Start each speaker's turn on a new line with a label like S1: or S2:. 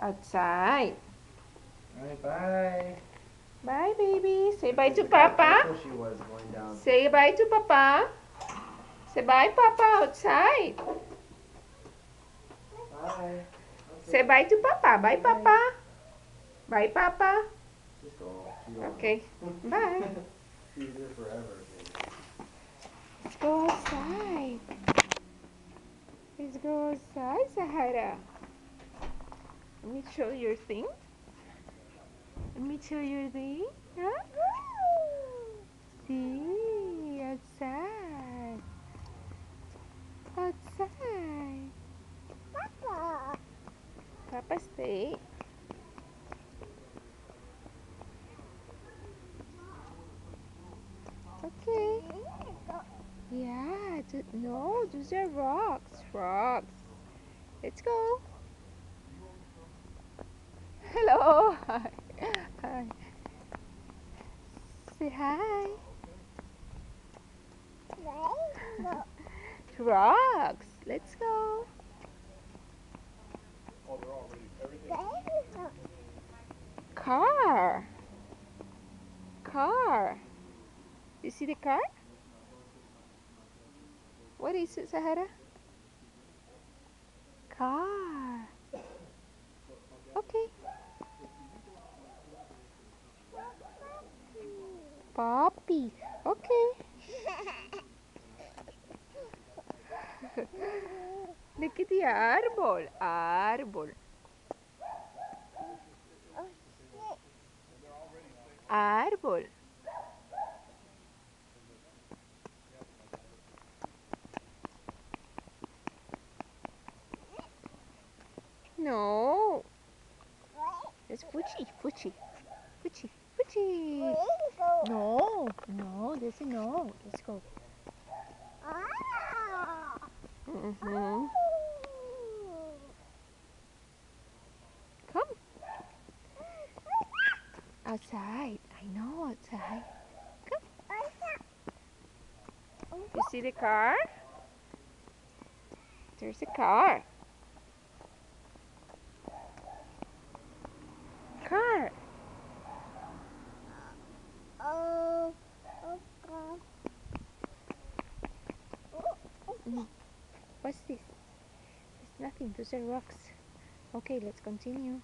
S1: Outside.
S2: Alright, bye.
S1: Bye, baby. Say bye to
S2: Look how
S1: Papa.
S2: careful she was going down.
S1: Say bye to Papa. Say bye, Papa, outside.
S2: Bye.
S1: Say bye to Papa. Bye, Papa. Bye, Papa.
S2: Just go.
S1: Okay. Bye.
S2: She's here forever.
S1: Let's go outside. Let's go outside, Sahara. Let me show your thing. Let me show your thing. Huh? See, outside. Outside.
S3: Papa.
S1: Papa, stay. Okay. Yeah, no, those are rocks. Rocks. Let's go. Hello. Hi. Hi. Say hi. Rocks. Let's go.
S4: Oh, they're already everything.
S1: Car. Car. You see the car? What is it, Sahara? Car. Okay. Puppy. Okay. Look at the árbol. Árbol. Árbol. No. It's Fuchi. Fuchi. Fuchi. Fuchi. No. No. This is no. Let's go. Mm-hmm. Come. Outside. I know outside. Come. You see the car? There's a car. Car. What's this? There's nothing. Those are rocks. Okay, let's continue.